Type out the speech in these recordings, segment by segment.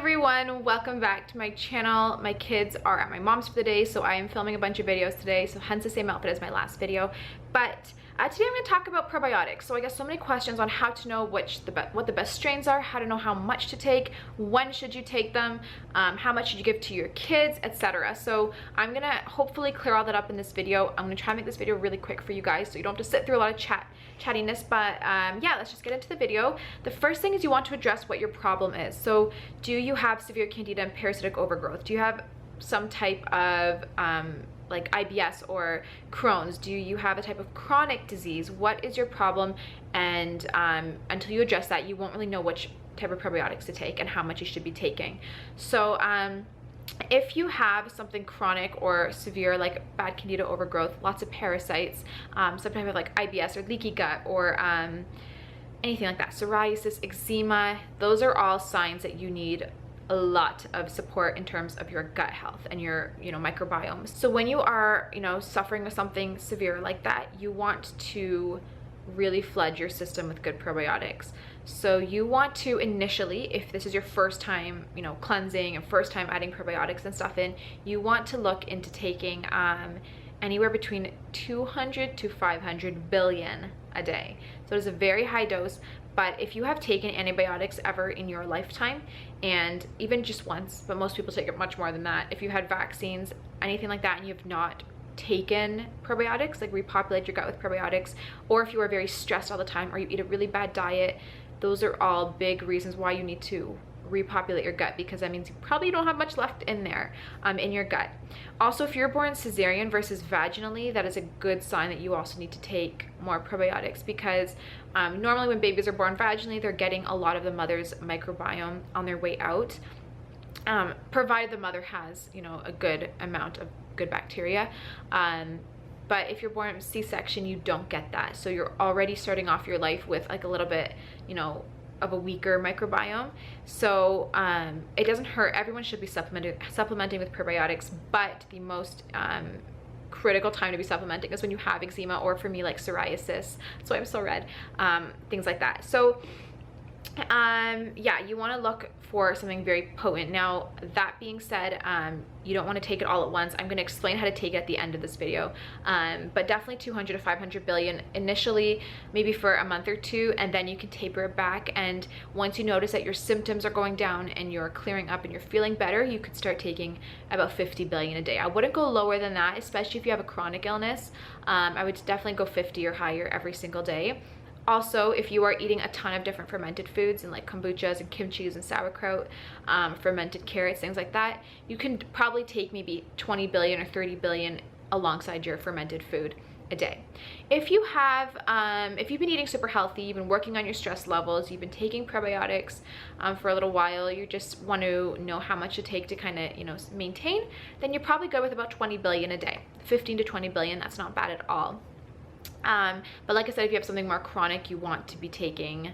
everyone, welcome back to my channel. My kids are at my mom's for the day, so I am filming a bunch of videos today, so hence the same outfit as my last video. But today I'm going to talk about probiotics. So I got so many questions on how to know what the best strains are, how to know how much to take, when should you take them, how much should you give to your kids, etc. So I'm going to hopefully clear all that up in this video. I'm going to try and make this video really quick for you guys so you don't have to sit through a lot of chattiness. But yeah, let's just get into the video. The first thing is you want to address what your problem is. So do you have severe candida and parasitic overgrowth? Do you have some type of like IBS or Crohn's? Do you have a type of chronic disease? What is your problem? And until you address that, you won't really know which type of probiotics to take and how much you should be taking. So if you have something chronic or severe like bad candida overgrowth, lots of parasites, some type of like IBS or leaky gut or anything like that, psoriasis, eczema, those are all signs that you need a lot of support in terms of your gut health and your microbiome. So when you are suffering with something severe like that, you want to really flood your system with good probiotics. So you want to initially, if this is your first time cleansing and first time adding probiotics and stuff in, you want to look into taking anywhere between 200 to 500 billion a day. So it is a very high dose. But if you have taken antibiotics ever in your lifetime, and even just once, but most people take it much more than that, if you had vaccines, anything like that, and you have not taken probiotics, like repopulate your gut with probiotics, or if you are very stressed all the time or you eat a really bad diet, those are all big reasons why you need to repopulate your gut, because that means you probably don't have much left in there in your gut. Also, if you're born cesarean versus vaginally, that is a good sign that you also need to take more probiotics, because normally when babies are born vaginally, they're getting a lot of the mother's microbiome on their way out, provided the mother has a good amount of good bacteria. But if you're born C-section, you don't get that, so you're already starting off your life with like a little bit of a weaker microbiome. So it doesn't hurt. Everyone should be supplementing with probiotics, but the most critical time to be supplementing is when you have eczema, or for me, like psoriasis. That's why I'm so red. Things like that. So yeah, you want to look for something very potent. Now, that being said, you don't want to take it all at once. I'm going to explain how to take it at the end of this video, but definitely 200 to 500 billion initially, maybe for a month or two, and then you can taper it back. And once you notice that your symptoms are going down and you're clearing up and you're feeling better, you could start taking about 50 billion a day. I wouldn't go lower than that, especially if you have a chronic illness. I would definitely go 50 or higher every single day. Also, if you are eating a ton of different fermented foods and like kombuchas and kimchis and sauerkraut, fermented carrots, things like that, you can probably take maybe 20 billion or 30 billion alongside your fermented food a day. If you have, if you've been eating super healthy, you've been working on your stress levels, you've been taking probiotics for a little while, you just want to know how much to take to kind of, maintain, then you're probably good with about 20 billion a day. 15 to 20 billion, that's not bad at all. But like I said, if you have something more chronic, you want to be taking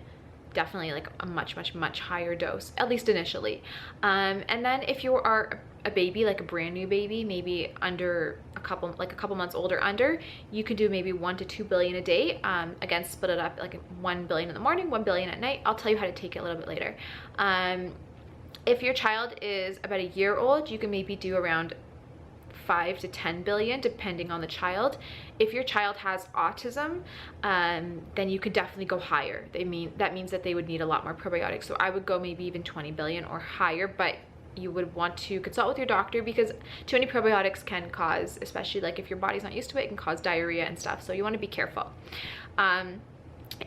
definitely like a much higher dose, at least initially. And then if you are a baby, like a brand new baby, maybe under a couple months old or under, you could do maybe 1 to 2 billion a day. Again, split it up like 1 billion in the morning, 1 billion at night. I'll tell you how to take it a little bit later. If your child is about a year old, you can maybe do around 5 to 10 billion depending on the child. If your child has autism, then you could definitely go higher. That means that they would need a lot more probiotics. So I would go maybe even 20 billion or higher, but you would want to consult with your doctor, because too many probiotics can cause, especially like if your body's not used to it, it can cause diarrhea and stuff. So you want to be careful.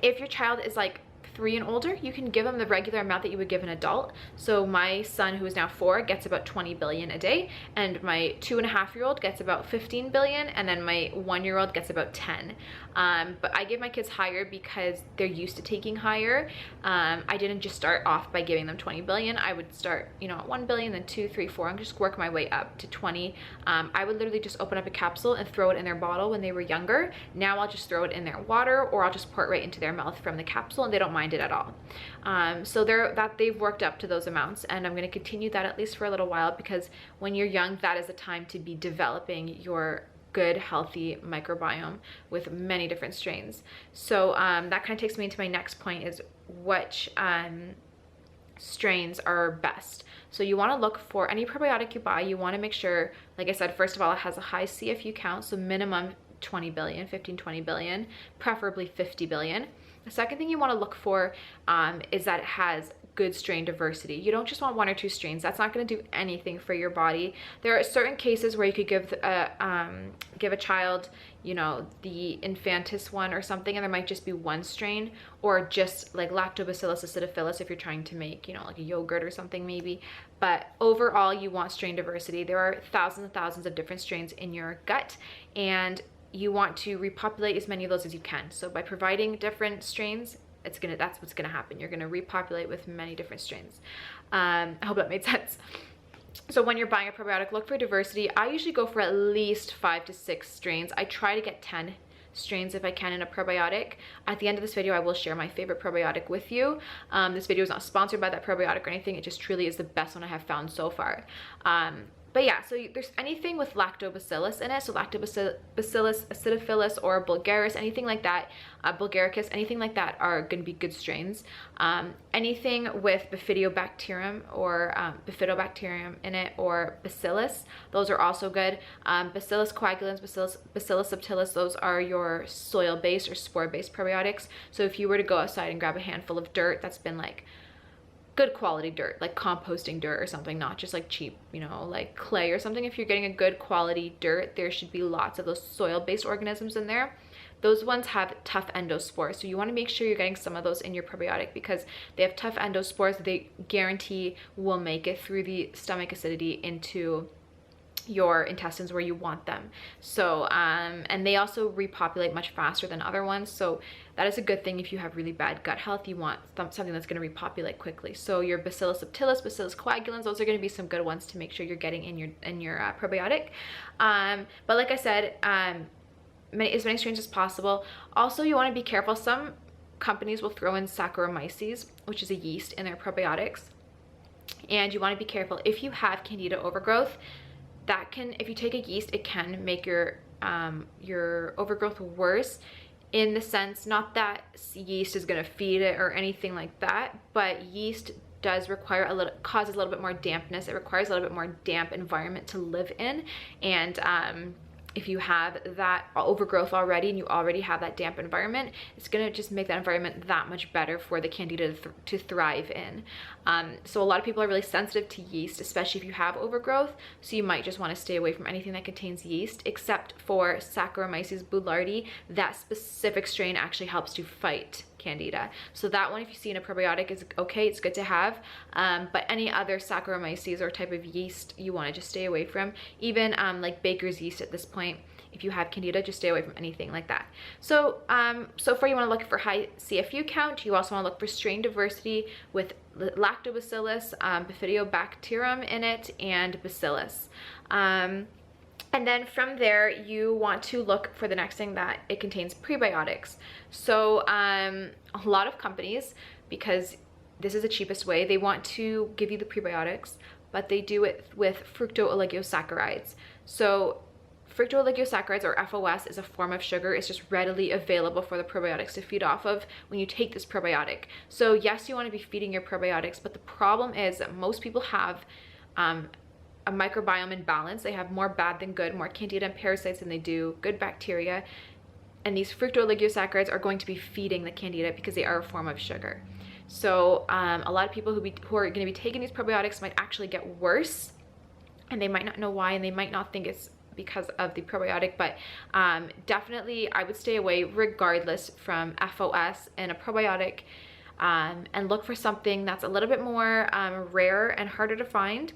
If your child is like 3 and older, you can give them the regular amount that you would give an adult. So my son, who is now 4, gets about 20 billion a day, and my 2.5-year-old gets about 15 billion, and then my 1-year-old gets about 10. But I give my kids higher because they're used to taking higher. I didn't just start off by giving them 20 billion. I would start at 1 billion, then 2, 3, 4, and just work my way up to 20. I would literally just open up a capsule and throw it in their bottle when they were younger. Now I'll just throw it in their water, or I'll just pour it right into their mouth from the capsule, and they don't mind it at all. So they've worked up to those amounts, and I'm going to continue that at least for a little while, because when you're young, that is the time to be developing your good healthy microbiome with many different strains. So that kind of takes me into my next point, is which strains are best. So you want to look for any probiotic you buy, you want to make sure, like I said, first of all, it has a high CFU count, so minimum 20 billion, 15, 20 billion, preferably 50 billion. The second thing you want to look for is that it has good strain diversity. You don't just want one or two strains. That's not going to do anything for your body. There are certain cases where you could give a child, you know, the infantis one or something, and there might just be one strain, or just like lactobacillus acidophilus if you're trying to make, you know, like a yogurt or something maybe. But overall, you want strain diversity. There are thousands and thousands of different strains in your gut, and you want to repopulate as many of those as you can. So by providing different strains, that's what's gonna happen. You're gonna repopulate with many different strains. I hope that made sense. So when you're buying a probiotic, look for diversity. I usually go for at least 5 to 6 strains. I try to get 10 strains if I can in a probiotic. At the end of this video, I will share my favorite probiotic with you. This video is not sponsored by that probiotic or anything. It just truly is the best one I have found so far. But yeah, so there's anything with lactobacillus in it, so lactobacillus acidophilus or bulgaris, anything like that, bulgaricus, anything like that are going to be good strains. Anything with bifidobacterium or bifidobacterium in it, or bacillus, those are also good. Bacillus coagulans, bacillus subtilis, those are your soil-based or spore-based probiotics. So if you were to go outside and grab a handful of dirt that's been like good quality dirt, like composting dirt or something, not just like cheap, you know, like clay or something. If you're getting a good quality dirt, there should be lots of those soil-based organisms in there. Those ones have tough endospores, so you want to make sure you're getting some of those in your probiotic, because they have tough endospores. They guarantee will make it through the stomach acidity into your intestines where you want them. So and they also repopulate much faster than other ones, so that is a good thing. If you have really bad gut health, you want something that's going to repopulate quickly. So your bacillus subtilis, bacillus coagulans, those are going to be some good ones to make sure you're getting in your probiotic. But like I said, as many strains as possible. Also, you want to be careful. Some companies will throw in Saccharomyces, which is a yeast, in their probiotics, and you want to be careful. If you have candida overgrowth, that can, if you take a yeast, it can make your overgrowth worse, in the sense, not that yeast is going to feed it or anything like that, but yeast does require causes a little bit more dampness. It requires a little bit more damp environment to live in, and if you have that overgrowth already and you already have that damp environment, it's going to just make that environment that much better for the candida to thrive in. So a lot of people are really sensitive to yeast, especially if you have overgrowth, so you might just want to stay away from anything that contains yeast, except for Saccharomyces boulardii. That specific strain actually helps to fight candida, so that one, if you see in a probiotic, is okay, it's good to have. But any other Saccharomyces or type of yeast, you want to just stay away from. Even like baker's yeast at this point, if you have candida, just stay away from anything like that. So so far you want to look for high CFU count. You also want to look for strain diversity with lactobacillus, bifidobacterium in it, and bacillus. And then from there, you want to look for the next thing, that it contains prebiotics. So a lot of companies, because this is the cheapest way, they want to give you the prebiotics, but they do it with fructooligosaccharides. So fructooligosaccharides, or FOS, is a form of sugar. It's just readily available for the probiotics to feed off of when you take this probiotic. So yes, you want to be feeding your probiotics, but the problem is that most people have a microbiome imbalance. They have more bad than good, more candida and parasites than they do good bacteria, and these fructooligosaccharides are going to be feeding the candida because they are a form of sugar. So a lot of people who are going to be taking these probiotics might actually get worse, and they might not know why, and they might not think it's because of the probiotic, but definitely I would stay away regardless from FOS and a probiotic, and look for something that's a little bit more rare and harder to find,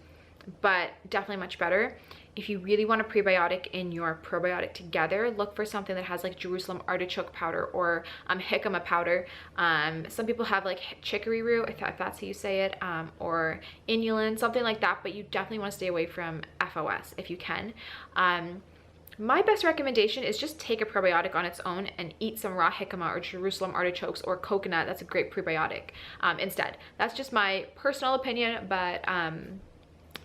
but definitely much better. If you really want a prebiotic in your probiotic together, look for something that has like Jerusalem artichoke powder or jicama powder. Some people have like chicory root, if that's how you say it, or inulin, something like that, but you definitely want to stay away from FOS if you can. My best recommendation is just take a probiotic on its own and eat some raw jicama or Jerusalem artichokes or coconut. That's a great prebiotic instead. That's just my personal opinion, but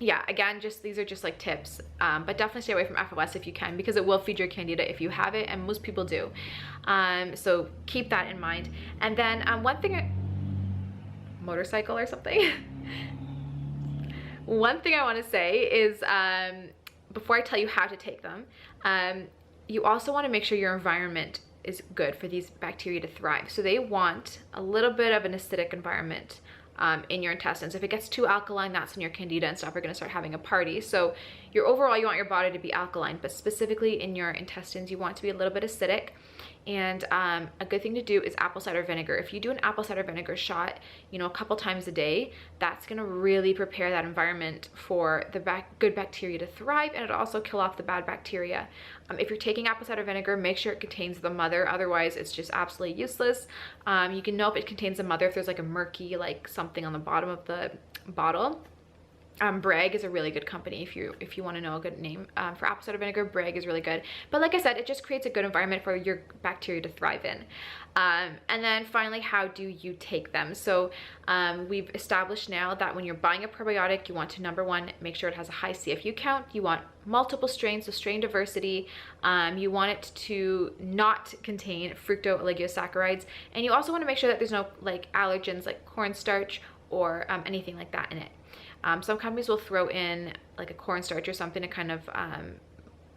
yeah, again, these are just like tips, but definitely stay away from FOS if you can, because it will feed your candida if you have it, and most people do. So keep that in mind. And then one thing, motorcycle or something. One thing I want to say is, before I tell you how to take them, you also want to make sure your environment is good for these bacteria to thrive. So they want a little bit of an acidic environment in your intestines. If it gets too alkaline, that's when your candida and stuff are going to start having a party. So overall, you want your body to be alkaline, but specifically in your intestines, you want to be a little bit acidic. And a good thing to do is apple cider vinegar. If you do an apple cider vinegar shot, a couple times a day, that's going to really prepare that environment for the good bacteria to thrive, and it'll also kill off the bad bacteria. If you're taking apple cider vinegar, make sure it contains the mother. Otherwise, it's just absolutely useless. You can know if it contains the mother if there's like a murky, like something on the bottom of the bottle. Bragg is a really good company if you want to know a good name for apple cider vinegar. Bragg is really good. But like I said, it just creates a good environment for your bacteria to thrive in. And then finally, how do you take them? So we've established now that when you're buying a probiotic, you want to, number one, make sure it has a high CFU count. You want multiple strains, so strain diversity. You want it to not contain fructooligosaccharides. And you also want to make sure that there's no like allergens like cornstarch or anything like that in it. Some companies will throw in like a cornstarch or something to kind of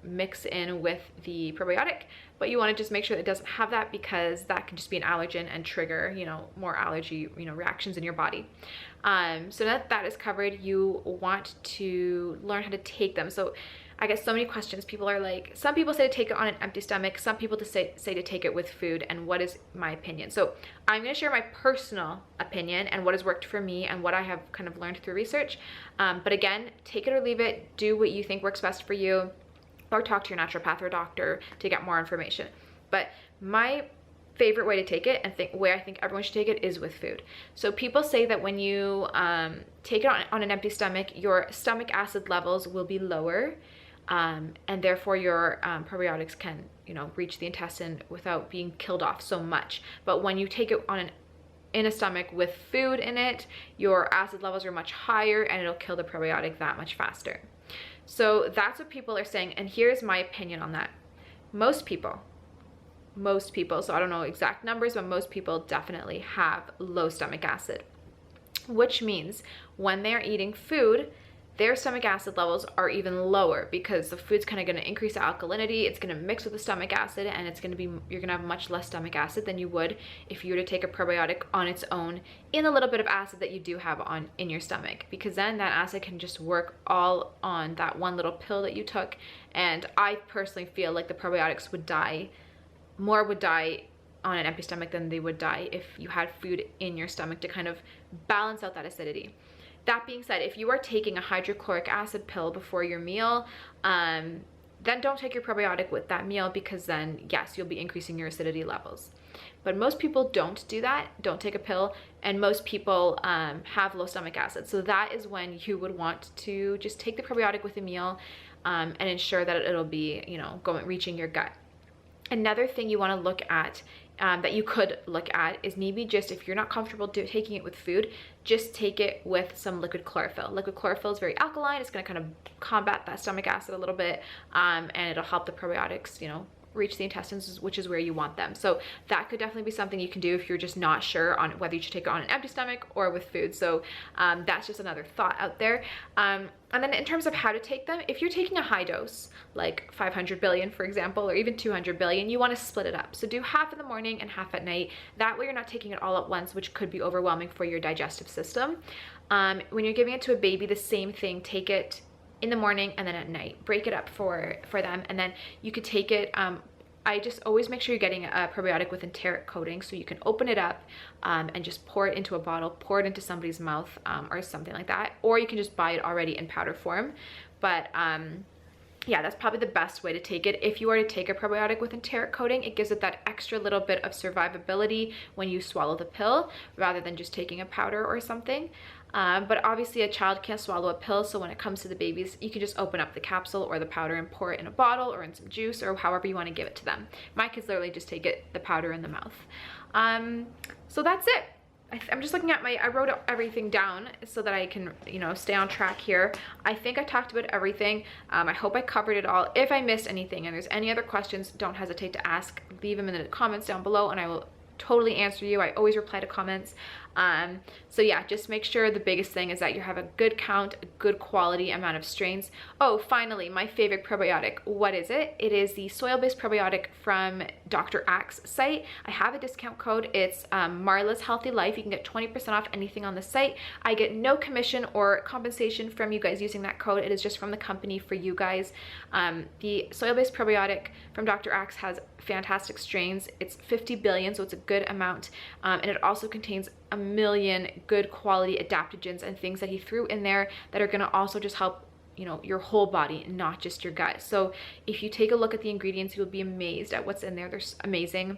mix in with the probiotic, but you want to just make sure that it doesn't have that, because that can just be an allergen and trigger, more allergy, reactions in your body. So that is covered. You want to learn how to take them. So I get so many questions. People are like, some people say to take it on an empty stomach. Some people say to take it with food. And what is my opinion? So I'm going to share my personal opinion and what has worked for me and what I have kind of learned through research. But again, take it or leave it. Do what you think works best for you, or talk to your naturopath or doctor to get more information. But my favorite way to take it, and way I think everyone should take it, is with food. So people say that when you take it on an empty stomach, your stomach acid levels will be lower, and therefore your probiotics can reach the intestine without being killed off so much. But when you take it in a stomach with food in it, your acid levels are much higher, and it'll kill the probiotic that much faster. So that's what people are saying, and here's my opinion on that. Most people, so I don't know exact numbers, but most people definitely have low stomach acid, which means when they're eating food, their stomach acid levels are even lower, because the food's kind of going to increase the alkalinity. It's going to mix with the stomach acid, and you're going to have much less stomach acid than you would if you were to take a probiotic on its own in a little bit of acid that you do have in your stomach, because then that acid can just work all on that one little pill that you took. And I personally feel like the probiotics would die on an empty stomach than they would die if you had food in your stomach to kind of balance out that acidity. That being said, if you are taking a hydrochloric acid pill before your meal, then don't take your probiotic with that meal, because then, yes, you'll be increasing your acidity levels. But most people don't do that, don't take a pill, and most people have low stomach acid. So that is when you would want to just take the probiotic with a meal and ensure that it'll be, reaching your gut. Another thing you want to look at, that you could look at, is maybe just, if you're not comfortable taking it with food, just take it with some liquid chlorophyll. Liquid chlorophyll is very alkaline. It's going to kind of combat that stomach acid a little bit, and it'll help the probiotics, reach the intestines, which is where you want them. So that could definitely be something you can do if you're just not sure on whether you should take it on an empty stomach or with food. So that's just another thought out there. And then in terms of how to take them, if you're taking a high dose, like 500 billion, for example, or even 200 billion, you want to split it up. So do half in the morning and half at night. That way you're not taking it all at once, which could be overwhelming for your digestive system. When you're giving it to a baby, the same thing. Take it in the morning and then at night. Break it up for them, and then you could take it. I just always make sure you're getting a probiotic with enteric coating, so you can open it up and just pour it into a bottle, pour it into somebody's mouth or something like that, or you can just buy it already in powder form. But yeah, that's probably the best way to take it. If you are to take a probiotic with enteric coating, it gives it that extra little bit of survivability when you swallow the pill, rather than just taking a powder or something. But obviously a child can't swallow a pill, so when it comes to the babies, you can just open up the capsule or the powder and pour it in a bottle or in some juice, or however you want to give it to them. My kids literally just take the powder in the mouth. So that's it. I'm just looking at I wrote everything down so that I can, stay on track here. I think I talked about everything. I hope I covered it all. If I missed anything and there's any other questions, don't hesitate to ask. Leave them in the comments down below and I will totally answer you. I always reply to comments. So yeah, just make sure the biggest thing is that you have a good count, a good quality amount of strains. Oh, finally, my favorite probiotic. What is it? It is the soil-based probiotic from Dr. Axe site. I have a discount code. It's Marla's Healthy Life. You can get 20% off anything on the site. I get no commission or compensation from you guys using that code. It is just from the company for you guys. The soil-based probiotic from Dr. Axe has fantastic strains. It's 50 billion, so it's a good amount, and it also contains a million good quality adaptogens and things that he threw in there that are going to also just help, you know, your whole body, not just your gut. So if you take a look at the ingredients, you'll be amazed at what's in there. They're amazing.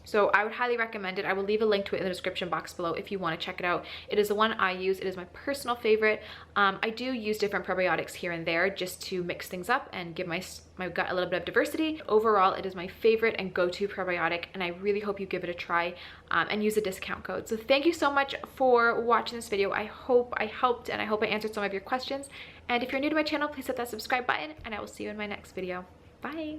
So I would highly recommend it. I will leave a link to it in the description box below if you want to check it out. It is the one I use. It is my personal favorite. I do use different probiotics here and there just to mix things up and give my gut a little bit of diversity. Overall, it is my favorite and go-to probiotic, and I really hope you give it a try and use a discount code. So thank you so much for watching this video. I hope I helped, and I hope I answered some of your questions. And if you're new to my channel, please hit that subscribe button, and I will see you in my next video. Bye.